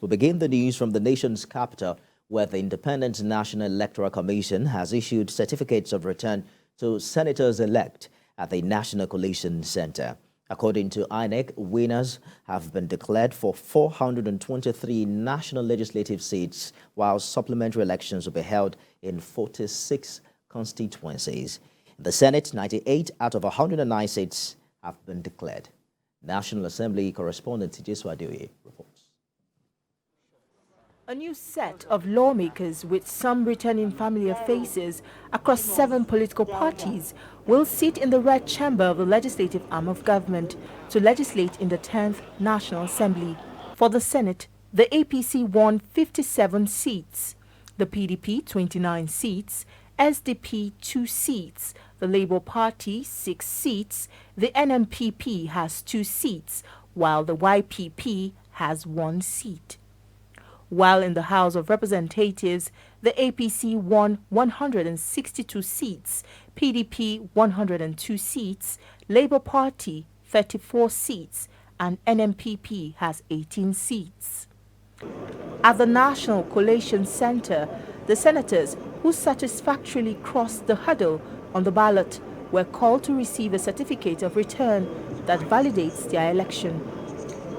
We begin the news from the nation's capital, where the independent National Electoral Commission has issued certificates of return to senators-elect at the National Collation Center. According to INEC, winners have been declared for 423 national legislative seats, while supplementary elections will be held in 46 constituencies. In the Senate, 98 out of 109 seats have been declared. National Assembly correspondent Jesu Adeoye reports. A new set of lawmakers with some returning familiar faces across 7 political parties will sit in the red chamber of the legislative arm of government to legislate in the 10th National Assembly. For the Senate, the APC won 57 seats, the PDP 29 seats, SDP 2 seats, the Labour Party 6 seats, the NMPP has 2 seats, while the YPP has 1 seat. While in the House of Representatives, the APC won 162 seats, PDP 102 seats, Labour Party 34 seats, and NMPP has 18 seats. At the National Collation Center, the senators who satisfactorily crossed the hurdle on the ballot were called to receive a certificate of return that validates their election.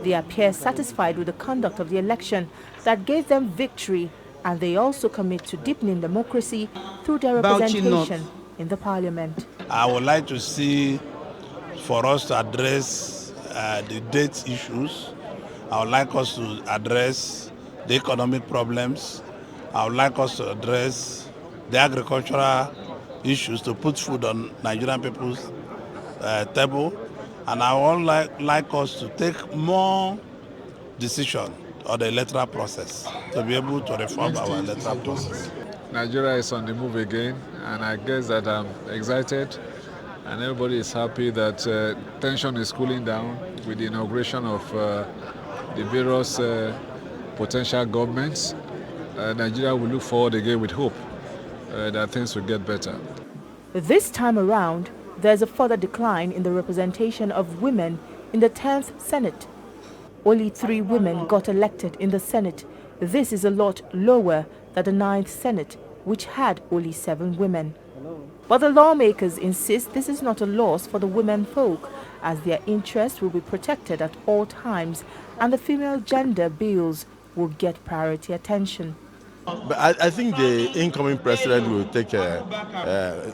They appear satisfied with the conduct of the election that gave them victory, and they also commit to deepening democracy through their representation in the parliament. I would like to see for us to address the debt issues. I would like us to address the economic problems. I would like us to address the agricultural issues to put food on Nigerian people's table. And I would like us to take more decision on the electoral process to be able to reform our electoral process. Nigeria is on the move again, and I guess that I'm excited and everybody is happy that tension is cooling down with the inauguration of the various potential governments. Nigeria will look forward again with hope that things will get better. This time around, there's a further decline in the representation of women in the 10th Senate. Only 3 women got elected in the Senate. This is a lot lower than the 9th Senate, which had only 7 women. But the lawmakers insist this is not a loss for the women folk, as their interests will be protected at all times and the female gender bills will get priority attention. But I think the incoming president will take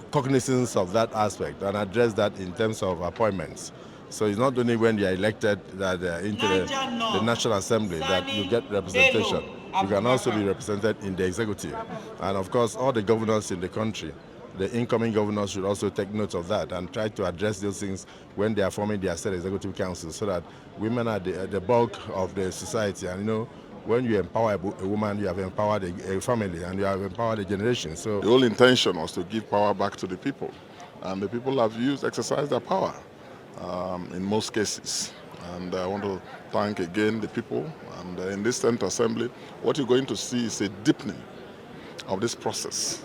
cognizance of that aspect and address that in terms of appointments. So it's not only when they are elected that into the National Assembly that you get representation. You can also be represented in the executive. And of course, all the governors in the country, the incoming governors should also take note of that and try to address those things when they are forming their state executive council, so that women are the bulk of the society. And when you empower a woman, you have empowered a family and you have empowered a generation. So the whole intention was to give power back to the people, and the people have exercised their power in most cases. And I want to thank again the people. And in this 10th Assembly, what you're going to see is a deepening of this process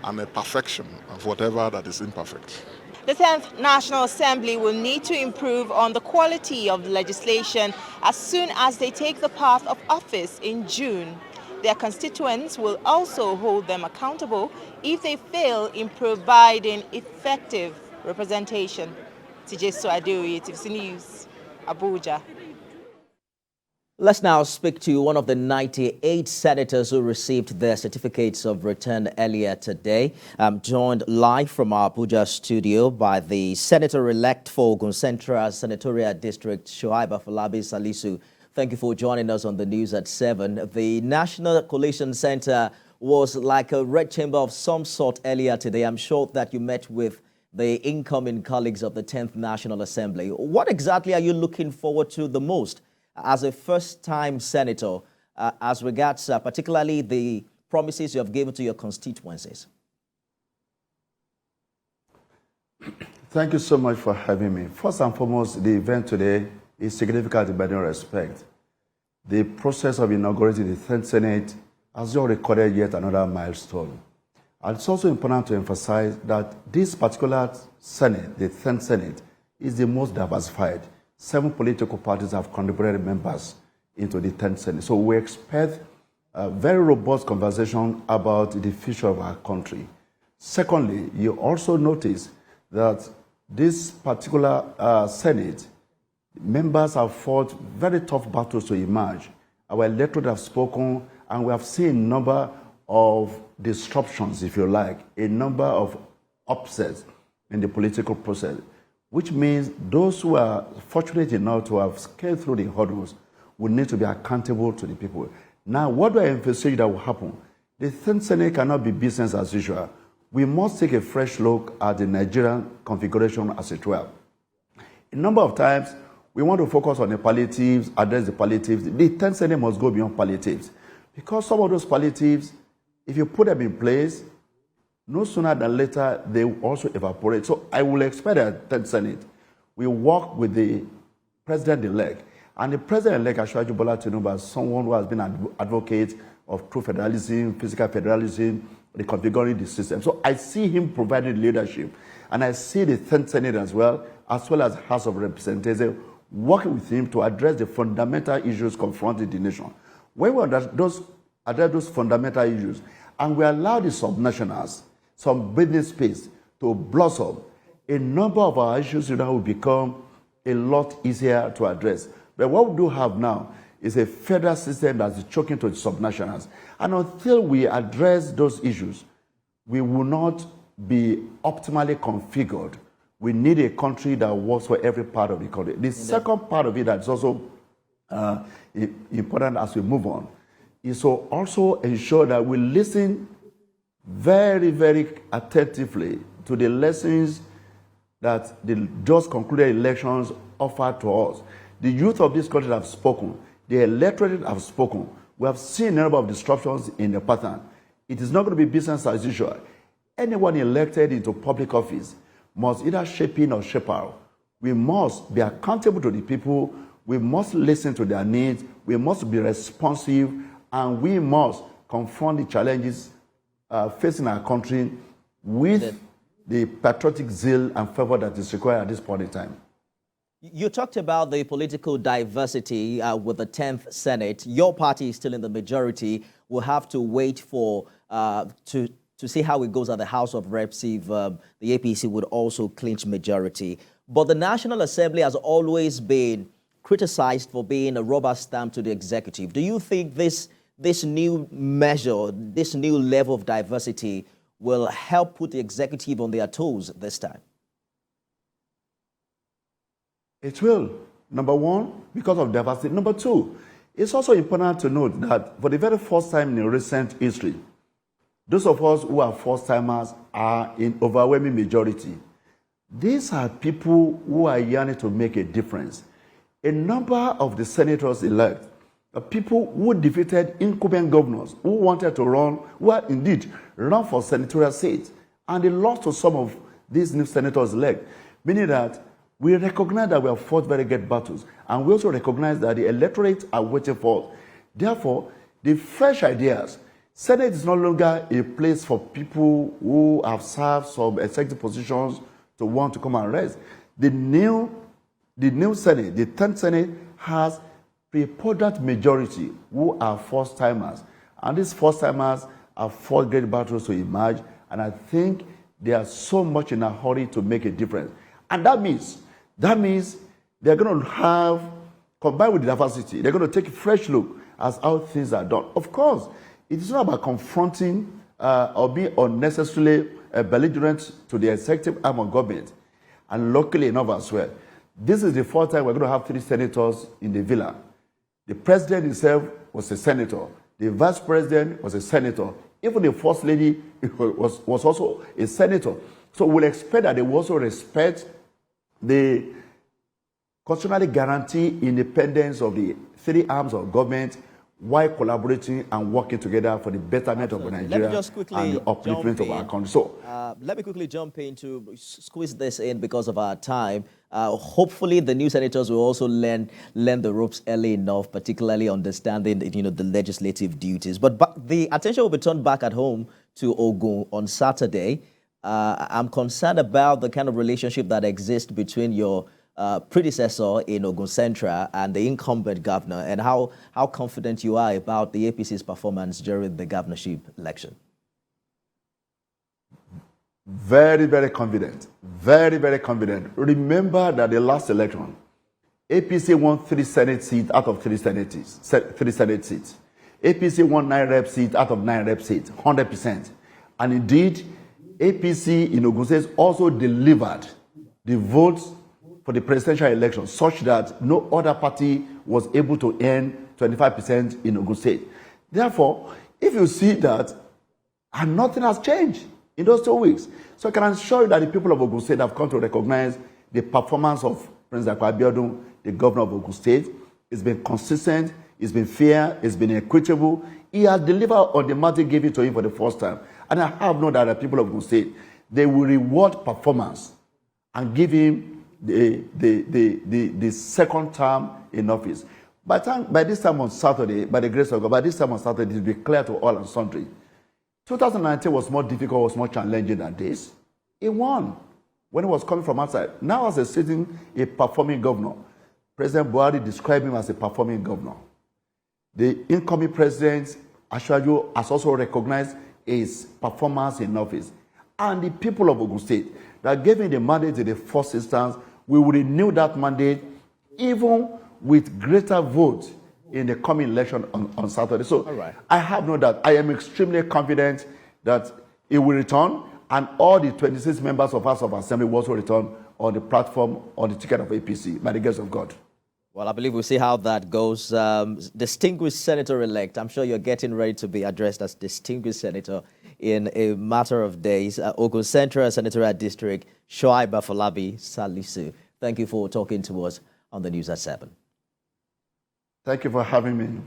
and a perfection of whatever that is imperfect. The 10th National Assembly will need to improve on the quality of the legislation as soon as they take the path of office in June. Their constituents will also hold them accountable if they fail in providing effective representation. Jesu Adeoye, TVC News, Abuja. Let's now speak to one of the 98 senators who received their certificates of return earlier today. I'm joined live from our Abuja studio by the Senator-elect for Ogun Central Senatorial District, Shuaibu Afolabi Salisu. Thank you for joining us on the news at 7. The National Collation Center was like a red chamber of some sort earlier today. I'm sure that you met with the incoming colleagues of the 10th National Assembly. What exactly are you looking forward to the most as a first-time senator, as regards particularly the promises you have given to your constituencies? Thank you so much for having me. First and foremost, the event today is significant in many respects. The process of inaugurating the 10th Senate has already recorded yet another milestone. And it's also important to emphasize that this particular Senate, the 10th Senate, is the most diversified. 7 political parties have contributed members into the 10th Senate. So we expect a very robust conversation about the future of our country. Secondly, you also notice that this particular Senate, members have fought very tough battles to emerge. Our electorate have spoken, and we have seen a number of disruptions, if you like, a number of upsets in the political process, which means those who are fortunate enough to have scaled through the hurdles will need to be accountable to the people. Now, what do I envisage that will happen? The 10th Senate cannot be business as usual. We must take a fresh look at the Nigerian configuration as it were. A number of times, we want to focus on the palliatives, address the palliatives. The 10th Senate must go beyond palliatives. Because some of those palliatives, if you put them in place, no sooner than later, they will also evaporate. So I will expect that 10th Senate will work with the president-elect. And the president-elect, Asiwaju Bola Tinubu, as someone who has been an advocate of true federalism, physical federalism, reconfiguring the system. So I see him providing leadership. And I see the 10th Senate as well as House of Representatives, working with him to address the fundamental issues confronting the nation. When we address those fundamental issues, and we allow the subnationals some breathing space to blossom, a number of our issues will become a lot easier to address. But what we do have now is a federal system that is choking to the subnationals. And until we address those issues, we will not be optimally configured. We need a country that works for every part of the country. The second part of it that's also important as we move on is to also ensure that we listen very, very attentively to the lessons that the just concluded elections offer to us. The youth of this country have spoken. The electorate have spoken. We have seen a number of disruptions in the pattern. It is not going to be business as usual. Anyone elected into public office must either shape in or shape out. We must be accountable to the people. We must listen to their needs. We must be responsive. And we must confront the challenges facing our country with the patriotic zeal and fervor that is required at this point in time. You talked about the political diversity with the 10th Senate. Your party is still in the majority. We'll have to wait for to see how it goes at the House of Reps if the APC would also clinch majority. But the National Assembly has always been criticized for being a rubber stamp to the executive. Do you think this new measure, this new level of diversity will help put the executive on their toes this time? It will. Number one, because of diversity. Number two, it's also important to note that for the very first time in recent history, those of us who are first-timers are in overwhelming majority. These are people who are yearning to make a difference. A number of the senators-elect are people who defeated incumbent governors who wanted to run, who are indeed run for senatorial seats. And they lost to some of these new senators-elect, meaning that we recognize that we have fought very great battles, and we also recognize that the electorate are waiting for us. Therefore, the fresh ideas, Senate is no longer a place for people who have served some executive positions to want to come and rest. The new Senate, the 10th Senate, has preponderant majority who are first-timers. And these first-timers have fought great battles to emerge, and I think they are so much in a hurry to make a difference. And that means they're going to have, combined with the diversity, they're going to take a fresh look at how things are done. Of course, it is not about confronting or being unnecessarily belligerent to the executive arm of government. And luckily enough as well, this is the fourth time we're going to have 3 senators in the villa. The president himself was a senator. The vice president was a senator. Even the first lady was also a senator. So we'll expect that they will also respect the constitutionally guaranteed independence of the 3 arms of government while collaborating and working together for the betterment of Nigeria and the upliftment of our country. So, let me quickly jump in to squeeze this in because of our time. Hopefully, the new senators will also learn the ropes early enough, particularly understanding the legislative duties. But the attention will be turned back at home to Ogun on Saturday. I'm concerned about the kind of relationship that exists between your predecessor in Ogun Central and the incumbent governor, and how confident you are about the APC's performance during the governorship election. Very, very confident. Very, very confident. Remember that the last election, APC won 3 Senate seats out of 3 Senate seats. APC won 9 rep seats out of 9 rep seats, 100%. And indeed, APC in Ogun State also delivered the votes for the presidential election such that no other party was able to earn 25% in Ogun State. Therefore, if you see that, and nothing has changed in those 2 weeks. So I can assure you that the people of Ogun State have come to recognize the performance of President Abiodun, the governor of Ogun State. It's been consistent, it's been fair, it's been equitable. He has delivered on the mandate given to him for the first time. And I have no doubt that the people of Ogun State, they will reward performance and give him the second term in office. By this time on Saturday, by the grace of God, by this time on Saturday, it will be clear to all and sundry. 2019 was more difficult, was more challenging than this. He won when he was coming from outside. Now as a performing governor, President Buhari described him as a performing governor. The incoming president, Ashwaju, has also recognized his performance in office. And the people of Ogun State that gave him the mandate in the first instance, we will renew that mandate even with greater vote in the coming election on Saturday. So I have no doubt. I am extremely confident that he will return, and all the 26 members of House of Assembly will also return on the platform, on the ticket of APC, by the grace of God. Well, I believe we'll see how that goes. Distinguished Senator-elect, I'm sure you're getting ready to be addressed as Distinguished Senator in a matter of days. Ogun Central Senatorial District, Shoaib Afolabi Salisu. Thank you for talking to us on the News at 7. Thank you for having me.